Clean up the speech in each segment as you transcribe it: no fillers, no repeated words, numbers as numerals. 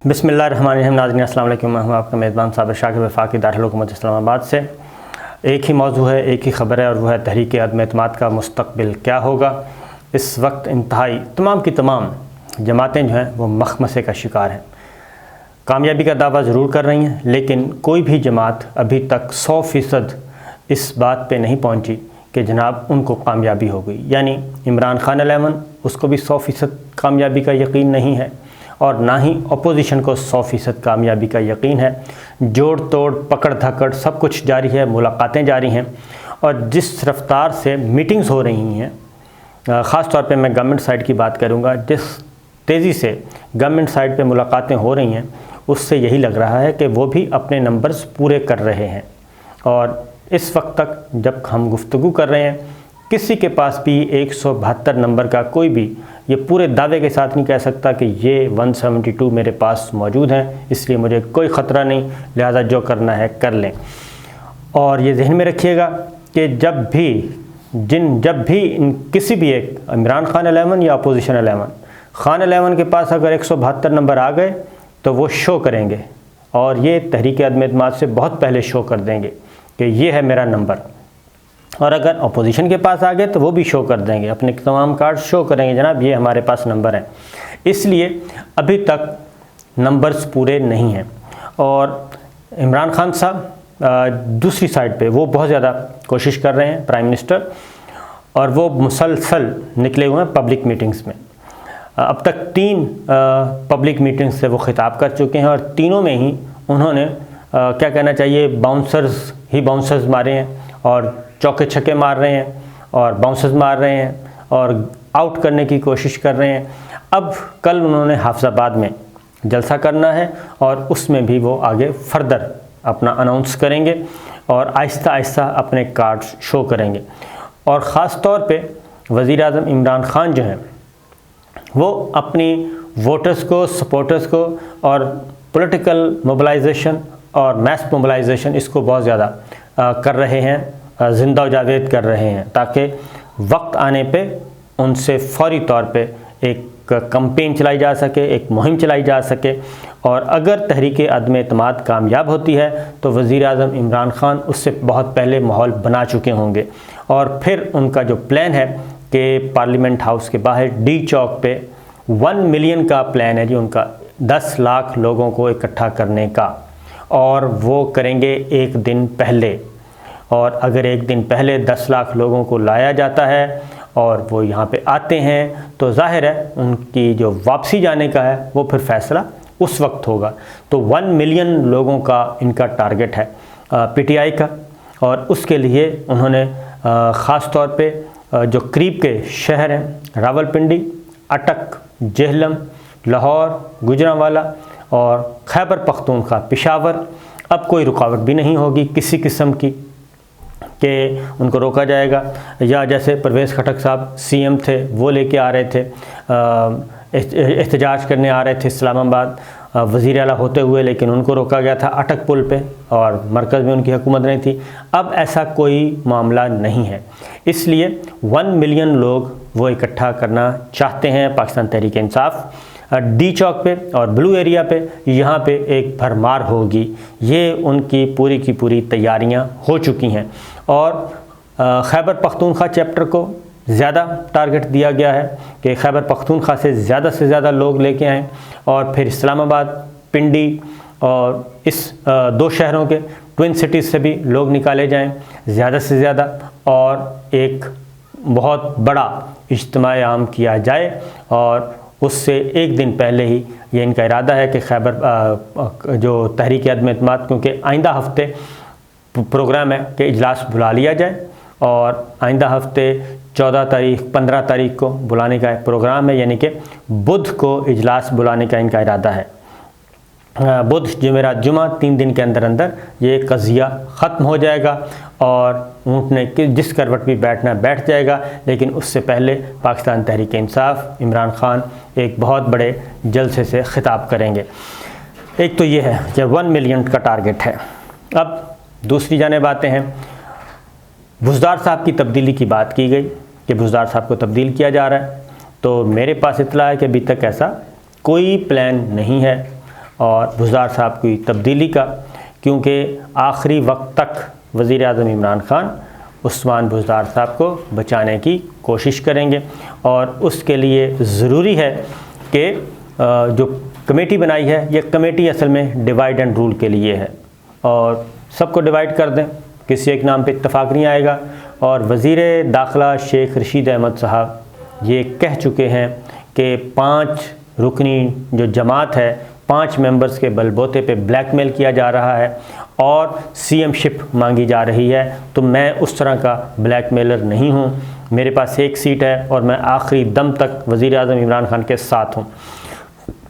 बिस्मिल्लाहिर्रहमानिर्रहीम। नाज़रीन अस्सलाम वालेकुम। मैं हूं आपका मेज़बान साबिर शाकिर वफाकी दारुल हुकूमत इस्लामाबाद से। एक ही मौजू है, एक ही ख़बर है और वह है तहरीक अदम एतमाद का मुस्तक़बिल क्या होगा। इस वक्त इंतहाई तमाम की तमाम जमातें जो हैं वो मखमसे का शिकार हैं। कामयाबी का दावा ज़रूर कर रही हैं, लेकिन कोई भी जमात अभी तक 100% इस बात पे नहीं पहुंची कि जनाब उनको कामयाबी हो गई। यानी इमरान खान अलैमन उसको भी 100% कामयाबी का यकीन नहीं है और ना ही अपोजिशन को 100% कामयाबी का यकीन है। जोड़ तोड़ पकड़ धकड़ सब कुछ जारी है, मुलाकातें जारी हैं और जिस रफ्तार से मीटिंग्स हो रही हैं, ख़ास तौर पे मैं गवर्नमेंट साइड की बात करूँगा, जिस तेज़ी से गवर्नमेंट साइड पे मुलाकातें हो रही हैं उससे यही लग रहा है कि वो भी अपने नंबर्स पूरे कर रहे हैं। और इस वक्त तक जब हम गुफ्तगू कर रहे हैं, किसी के पास भी 172 नंबर का कोई भी ये पूरे दावे के साथ नहीं कह सकता कि ये 172 मेरे पास मौजूद हैं, इसलिए मुझे कोई ख़तरा नहीं, लिहाजा जो करना है कर लें। और ये जहन में रखिएगा कि जब भी किसी भी एक इमरान खान अलैमन या अपोजिशन अलैमन, खान अलैमन के पास अगर 172 नंबर आ गए तो वो शो करेंगे और ये तहरीक अदम एतमाद से बहुत पहले शो कर देंगे कि ये है मेरा नंबर। और अगर अपोजिशन के पास आ गए तो वो भी शो कर देंगे, अपने तमाम कार्ड शो करेंगे, जनाब ये हमारे पास नंबर हैं। इसलिए अभी तक नंबर्स पूरे नहीं हैं। और इमरान खान साहब दूसरी साइड पे वो बहुत ज़्यादा कोशिश कर रहे हैं, प्राइम मिनिस्टर, और वो मुसलसल निकले हुए हैं पब्लिक मीटिंग्स में। अब तक 3 पब्लिक मीटिंग्स से वो ख़िताब कर चुके हैं और तीनों में ही उन्होंने क्या कहना चाहिए, बाउंसर्स मारे हैं और चौके छक्के मार रहे हैं और बाउंसर्स मार रहे हैं और आउट करने की कोशिश कर रहे हैं। अब कल उन्होंने हाफिज़ाबाद में जलसा करना है और उसमें भी वो आगे फर्दर अपना अनाउंस करेंगे और आहिस्ता आहिस्ता अपने कार्ड्स शो करेंगे। और ख़ास तौर पे वज़ीर आज़म इमरान खान जो हैं वो अपनी वोटर्स को, सपोर्टर्स को और पॉलिटिकल मोबिलाइजेशन और मैस मोबिलाइजेशन इसको बहुत ज़्यादा कर रहे हैं, ज़िंदा जावेद कर रहे हैं, ताकि वक्त आने पे उनसे फ़ौरी तौर पे एक कैंपेन चलाई जा सके, एक मुहिम चलाई जा सके। और अगर तहरीक अदम एतमाद कामयाब होती है तो वज़ीर आज़म इमरान खान उससे बहुत पहले माहौल बना चुके होंगे और फिर उनका जो प्लान है कि पार्लियामेंट हाउस के बाहर डी चौक पे 1 मिलियन का प्लान है जी उनका, 10 लाख लोगों को इकट्ठा करने का, और वो करेंगे एक दिन पहले। और अगर एक दिन पहले 10 लाख लोगों को लाया जाता है और वो यहाँ पे आते हैं तो जाहिर है उनकी जो वापसी जाने का है वो फिर फ़ैसला उस वक्त होगा। तो 1 मिलियन लोगों का इनका टारगेट है पीटीआई का, और उसके लिए उन्होंने ख़ास तौर पे जो करीब के शहर हैं रावलपिंडी, अटक, जेहलम, लाहौर, गुजरांवाला और खैबर पख्तूनख्वा, पेशावर, अब कोई रुकावट भी नहीं होगी किसी किस्म की कि उनको रोका जाएगा। या जैसे परवेज़ खटक साहब सीएम थे, वो लेके आ रहे थे, एहतजाज करने आ रहे थे इस्लामाबाद वज़ीर आला होते हुए, लेकिन उनको रोका गया था अटक पुल पे और मरकज़ में उनकी हुकूमत नहीं थी। अब ऐसा कोई मामला नहीं है, इसलिए 1 मिलियन लोग वो इकट्ठा करना चाहते हैं पाकिस्तान तहरीक इंसाफ डी चौक पे और ब्लू एरिया पे। यहाँ पे एक भरमार होगी, ये उनकी पूरी की पूरी तैयारियाँ हो चुकी हैं। और खैबर पख्तूनख्वा चैप्टर को ज़्यादा टारगेट दिया गया है कि खैबर पख्तूनख्वा से ज़्यादा लोग लेके आएँ और फिर इस्लामाबाद, पिंडी और इस 2 शहरों के ट्विन सिटीज़ से भी लोग निकाले जाएं ज़्यादा से ज़्यादा, और एक बहुत बड़ा इज्तिमा आम किया जाए। और उससे एक दिन पहले ही ये इनका इरादा है कि खैबर जो तहरीक अदम एतमाद, क्योंकि आइंदा हफ्ते प्रोग्राम है कि इजलास बुला लिया जाए और आइंदा हफ्ते 14 तारीख 15 तारीख को बुलाने का प्रोग्राम है, यानी कि बुध को इजलास बुलाने का इनका इरादा है। बुध, जुमेरात, जुमा 3 दिन के अंदर अंदर ये कज़िया ख़त्म हो जाएगा और ऊँट ने जिस करवट भी बैठना बैठ जाएगा। लेकिन उससे पहले पाकिस्तान तहरीक इंसाफ इमरान खान एक बहुत बड़े जलसे से ख़िताब करेंगे। एक तो ये है कि 1 मिलियन का टारगेट है। अब दूसरी जानिब आते हैं, बुज़दार साहब की तब्दीली की बात की गई कि बुज़दार साहब को तब्दील किया जा रहा है, तो मेरे पास इत्तला है कि अभी तक ऐसा कोई प्लान नहीं है और बुज़दार साहब की तब्दीली का, क्योंकि आखिरी वक्त तक वज़ीर आज़म इमरान ख़ान उस्मान बुज़दार साहब को बचाने की कोशिश करेंगे। और उसके लिए ज़रूरी है कि जो कमेटी बनाई है, ये कमेटी असल में डिवाइड एंड रूल के लिए है और सबको डिवाइड कर दें, किसी एक नाम पे इत्तफाक नहीं आएगा। और वज़ीर दाखिला शेख रशीद अहमद साहब ये कह चुके हैं कि 5 रुकनी जो जमात है, 5 मेंबर्स के बलबोते पे ब्लैकमेल किया जा रहा है और सीएमशिप मांगी जा रही है। तो मैं उस तरह का ब्लैकमेलर नहीं हूँ, मेरे पास 1 सीट है और मैं आखिरी दम तक वज़ीर आज़म इमरान ख़ान के साथ हूँ।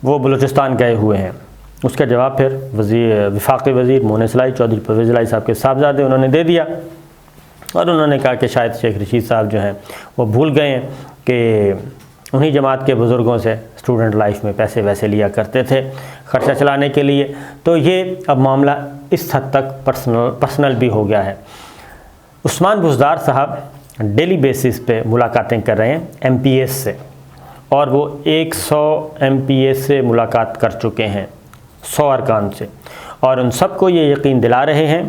वो बलूचिस्तान गए हुए हैं। उसका जवाब फिर वफाकी वज़ीर मोहन इस्लाही चौधरी परवेज़ इलाही साहब के साहबजादे उन्होंने दे दिया और उन्होंने कहा कि शायद शेख रशीद साहब जो हैं वो भूल गए हैं कि उन्हीं जमात के बुज़ुर्गों से स्टूडेंट लाइफ में पैसे वैसे लिया करते थे ख़र्चा चलाने के लिए। तो ये अब मामला इस हद तक पर्सनल भी हो गया है। उस्मान बुज़दार साहब डेली बेसिस पे मुलाकातें कर रहे हैं MPS से और वो 100 MPS से मुलाकात कर चुके हैं, 100 अरकान से, और उन सबको ये यकीन दिला रहे हैं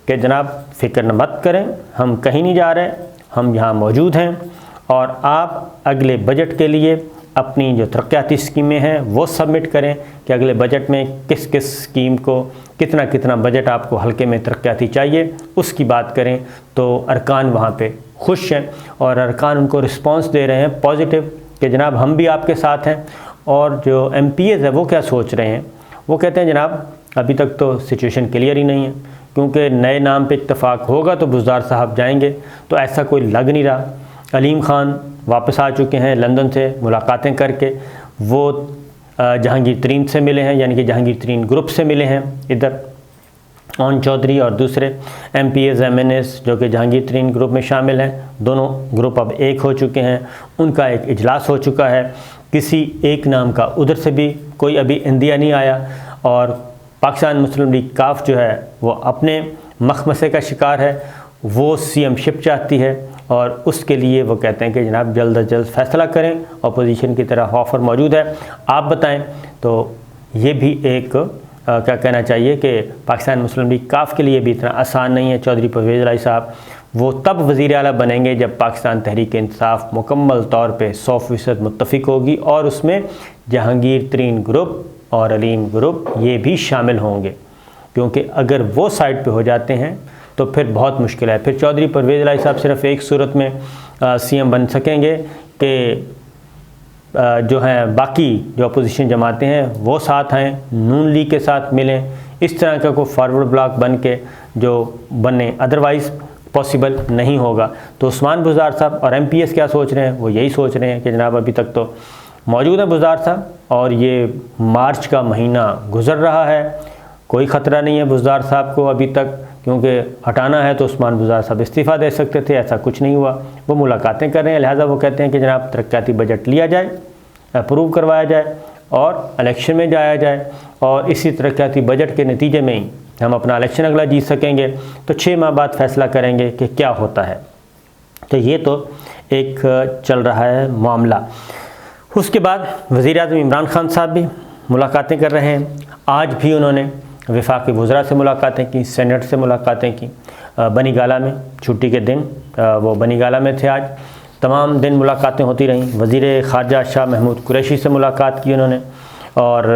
कि जनाब फ़िक्र मत करें, हम कहीं नहीं जा रहे, हम यहाँ मौजूद हैं और आप अगले बजट के लिए अपनी जो तरक्याती स्कीमें हैं वो सबमिट करें कि अगले बजट में किस किस स्कीम को कितना कितना बजट आपको हल्के में तरक्याती चाहिए, उसकी बात करें। तो अरकान वहाँ पे खुश हैं और अरकान उनको रिस्पांस दे रहे हैं पॉजिटिव कि जनाब हम भी आपके साथ हैं। और जो MPS है वो क्या सोच रहे हैं, वो कहते हैं जनाब अभी तक तो सिचुएशन क्लियर ही नहीं है, क्योंकि नए नाम पे इत्तफाक होगा तो बुज़दार साहब जाएंगे, तो ऐसा कोई लग नहीं रहा। अलीम ख़ान वापस आ चुके हैं लंदन से मुलाकातें करके, वो जहांगीर तरीन से मिले हैं, यानी कि जहांगीर तरीन ग्रुप से मिले हैं इधर ओन चौधरी और दूसरे MPS MNS जो कि जहांगीर तरीन ग्रुप में शामिल हैं। दोनों ग्रुप अब एक हो चुके हैं, उनका एक इजलास हो चुका है। किसी एक नाम का उधर से भी कोई अभी इंदिया नहीं आया और पाकिस्तान मुस्लिम लीग काफ जो है वो अपने मखमसे का शिकार है, वो सीएमशिप चाहती है और उसके लिए वो कहते हैं कि जनाब जल्द अज जल्द फ़ैसला करें, अपोजिशन की तरफ ऑफ़र मौजूद है, आप बताएं। तो ये भी एक क्या कहना चाहिए कि पाकिस्तान मुस्लिम लीग काफ के लिए भी इतना आसान नहीं है। चौधरी परवेज़ इलाही साहब वो तब वज़ीर आला बनेंगे जब पाकिस्तान तहरीक इंसाफ मुकम्मल तौर पे 100% मुत्तफ़िक होगी और उसमें जहांगीर तरीन ग्रुप और अलीम ग्रुप ये भी शामिल होंगे, क्योंकि अगर वो साइड पे हो जाते हैं तो फिर बहुत मुश्किल है। फिर चौधरी परवेज़ इलाही साहब सिर्फ एक सूरत में CM बन सकेंगे कि जो हैं बाकी जो अपोजिशन जमातें हैं वो साथ हैं, नून लीग के साथ मिलें, इस तरह का कोई फॉरवर्ड ब्लॉक बन के जो बने, अदरवाइज़ पॉसिबल नहीं होगा। तो उस्मान बुज़दार साहब और MPS क्या सोच रहे हैं, वो यही सोच रहे हैं कि जनाब अभी तक तो मौजूद है बुज़दार साहब और ये मार्च का महीना गुज़र रहा है, कोई ख़तरा नहीं है बुज़दार साहब को अभी तक, क्योंकि हटाना है तो उस्मान बुज़दार साहब इस्तीफ़ा दे सकते थे, ऐसा कुछ नहीं हुआ। वो मुलाकातें कर रहे हैं, लिहाजा वो कहते हैं कि जनाब तरक्याती बजट लिया जाए, अप्रूव करवाया जाए और इलेक्शन में जाया जाए और इसी तरक्याती बजट के नतीजे में ही हम अपना इलेक्शन अगला जीत सकेंगे। तो 6 माह बाद फ़ैसला करेंगे कि क्या होता है। तो ये तो एक चल रहा है मामला। उसके बाद वज़ीर आज़म इमरान ख़ान साहब भी मुलाकातें कर रहे हैं। आज भी उन्होंने वफाकी वज़रा से मुलाकातें की, सेनेट से मुलाकातें की, बनी गाला में छुट्टी के दिन वो बनी गाला में थे। आज तमाम दिन मुलाकातें होती रहीं। वज़ीर ख़ारजा शाह महमूद कुरैशी से मुलाकात की उन्होंने और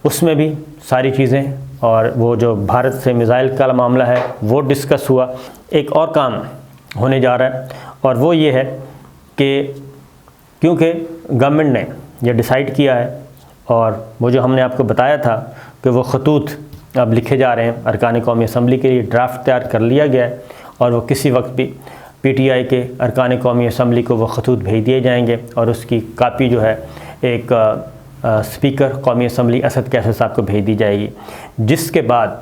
उसमें भी सारी चीज़ें और वो जो भारत से मिज़ाइल का मामला है वो डिस्कस हुआ। एक और काम होने जा रहा है और वो ये है कि क्योंकि गवर्नमेंट ने ये डिसाइड किया है और वो जो हमने आपको बताया था कि वो खतूत अब लिखे जा रहे हैं, अरकान कौमी असम्बली के लिए ड्राफ्ट तैयार कर लिया गया है और वो किसी वक्त भी PTI के अरकान कौमी असम्बली को वो खतूत भेज दिए जाएंगे और उसकी कापी जो है एक स्पीकर कौमी असम्बली असद कैसर साहब को भेज दी जाएगी, जिसके बाद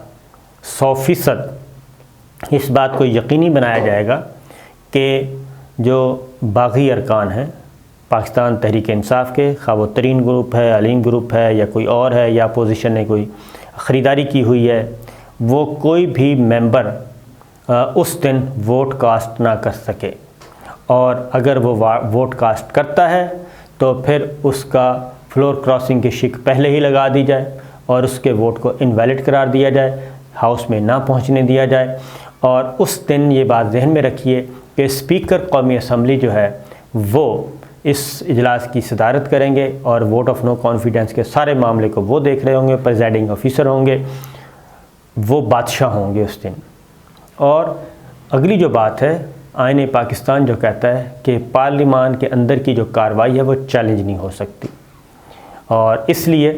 100% इस बात को यकीनी बनाया जाएगा कि जो बागी अरकान हैं पाकिस्तान तहरीक इंसाफ के, खा वो तरीन ग्रुप है, अलीम ग्रुप है या कोई और है या अपोजिशन ने कोई ख़रीदारी की हुई है, वो कोई भी मेंबर उस दिन वोट कास्ट ना कर सके और अगर वो वोट कास्ट करता है तो फिर उसका फ्लोर क्रॉसिंग की शिक पहले ही लगा दी जाए और उसके वोट को इनवैलिड करार दिया जाए, हाउस में ना पहुंचने दिया जाए। और उस दिन ये बात जहन में रखिए कि स्पीकर कौमी असम्बली जो है वो इस इजलास की सदारत करेंगे और वोट ऑफ नो कॉन्फिडेंस के सारे मामले को वो देख रहे होंगे, प्रेजाइडिंग ऑफिसर होंगे, वो बादशाह होंगे उस दिन। और अगली जो बात है, आईन पाकिस्तान जो कहता है कि पार्लिमान के अंदर की जो कार्रवाई है वो चैलेंज नहीं हो सकती, और इसलिए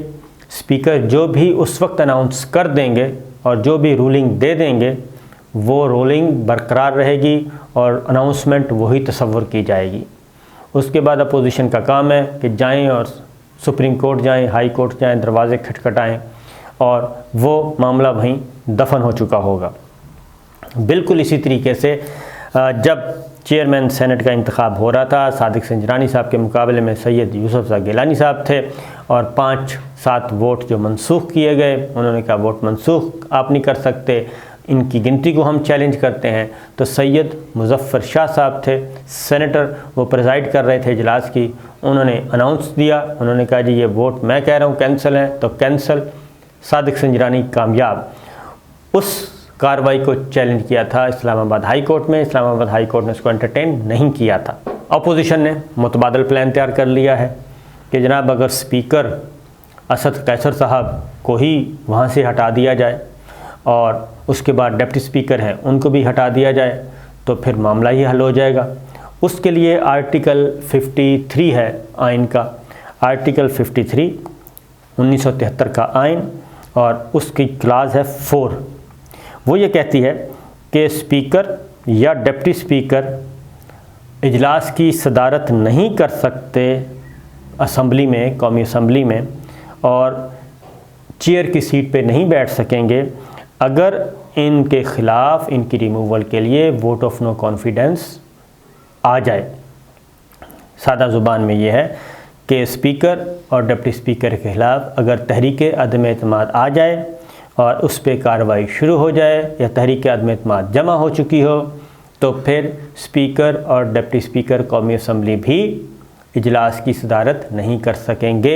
स्पीकर जो भी उस वक्त अनाउंस कर देंगे और जो भी रूलिंग दे देंगे वो रूलिंग बरकरार रहेगी और अनाउंसमेंट वही तसव्वुर की जाएगी। उसके बाद अपोजिशन का काम है कि जाएं और सुप्रीम कोर्ट जाएं, हाई कोर्ट जाएं, दरवाज़े खटखटाएं और वो मामला वहीं दफन हो चुका होगा। बिल्कुल इसी तरीके से जब चेयरमैन सेनेट का इंतखाब हो रहा था, सादिक संजरानी साहब के मुकाबले में सैयद यूसुफ गिलानी साहब थे और 5-7 वोट जो मनसूख किए गए, उन्होंने कहा वोट मनसूख आप नहीं कर सकते, इनकी गिनती को हम चैलेंज करते हैं। तो सैयद मुजफ्फर शाह साहब थे, सेनेटर, वो प्रेजाइड कर रहे थे इजलास की, उन्होंने अनाउंस दिया, उन्होंने कहा जी ये वोट मैं कह रहा हूँ कैंसिल है, तो कैंसिल, सादिक संजरानी कामयाब। उस कार्रवाई को चैलेंज किया था इस्लामाबाद हाई कोर्ट में, इस्लामाबाद हाई कोर्ट ने उसको एंटरटेन नहीं किया था। अपोजिशन ने मुतबादल प्लान तैयार कर लिया है कि जनाब अगर स्पीकर असद कैसर साहब को ही वहाँ से हटा दिया जाए और उसके बाद डिप्टी स्पीकर हैं उनको भी हटा दिया जाए तो फिर मामला ही हल हो जाएगा। उसके लिए आर्टिकल 53 है आइन का, आर्टिकल 53 1973 का आइन, और उसकी क्लास है 4। वो ये कहती है कि स्पीकर या डिप्टी स्पीकर इजलास की सदारत नहीं कर सकते असम्बली में, कौमी असम्बली में, और चेयर की सीट पे नहीं बैठ सकेंगे अगर इनके ख़िलाफ़ इनकी रिमूवल के लिए वोट ऑफ नो कॉन्फिडेंस आ जाए। सादा ज़ुबान में ये है कि स्पीकर और डिप्टी स्पीकर के ख़िलाफ़ अगर तहरीक अदम एतमाद आ जाए और उस पर कार्रवाई शुरू हो जाए या तहरीक अदम एतमाद जमा हो चुकी हो, तो फिर स्पीकर और डिप्टी स्पीकर कौमी असम्बली भी इजलास की सदारत नहीं कर सकेंगे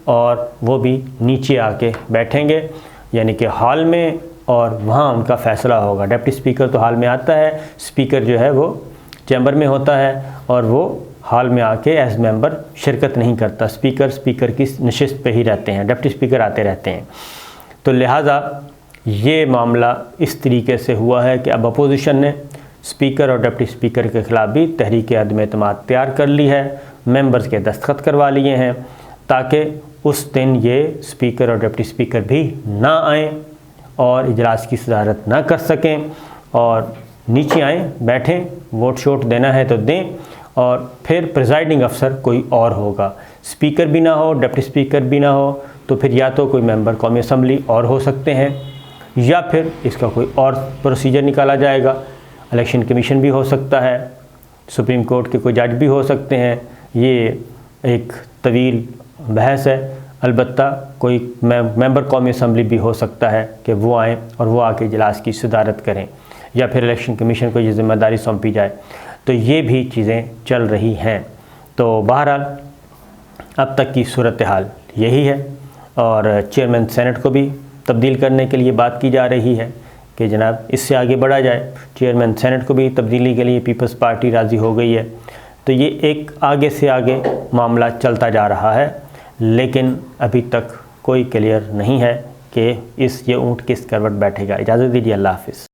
और वो भी नीचे आके बैठेंगे, यानी कि हॉल में, और वहाँ उनका फ़ैसला होगा। डिप्टी स्पीकर तो हॉल में आता है, स्पीकर जो है वो चैम्बर में होता है और वो हॉल में आके एज मेंबर शिरकत नहीं करता। स्पीकर की नशिस्त पे ही रहते हैं, डिप्टी स्पीकर आते रहते हैं। तो लिहाजा ये मामला इस तरीके से हुआ है कि अब अपोजिशन ने स्पीकर और डिप्टी स्पीकर के ख़िलाफ़ भी तहरीक अदम एतमाद तैयार कर ली है, मेंबर्स के दस्तखत करवा लिए हैं, ताकि उस दिन ये स्पीकर और डिप्टी स्पीकर भी ना आएँ और इजलास की सदारत ना कर सकें और नीचे आएँ, बैठें, वोट शोट देना है तो दें, और फिर प्रिजाइडिंग अफसर कोई और होगा। स्पीकर भी ना हो, डिप्टी स्पीकर भी ना हो, तो फिर या तो कोई मेंबर कौमी असम्बली और हो सकते हैं या फिर इसका कोई और प्रोसीजर निकाला जाएगा। इलेक्शन कमीशन भी हो सकता है, सुप्रीम कोर्ट के कोई जज भी हो सकते हैं। ये एक तवील बहस है। अलबत्ता कोई मेंबर कौमी असम्बली भी हो सकता है कि वो आएँ और वो आके इजलास की सदारत करें, या फिर इलेक्शन कमीशन को ये ज़िम्मेदारी सौंपी जाए। तो ये भी चीज़ें चल रही हैं। तो बहरहाल अब तक की सूरत हाल यही है, और चेयरमैन सेनेट को भी तब्दील करने के लिए बात की जा रही है कि जनाब इससे आगे बढ़ा जाए। चेयरमैन सेनेट को भी तब्दीली के लिए पीपल्स पार्टी राज़ी हो गई है। तो ये एक आगे से आगे मामला चलता जा रहा है, लेकिन अभी तक कोई क्लियर नहीं है कि ये ऊँट किस करवट बैठेगा। इजाज़त दीजिए, अल्लाह हाफ़िज़।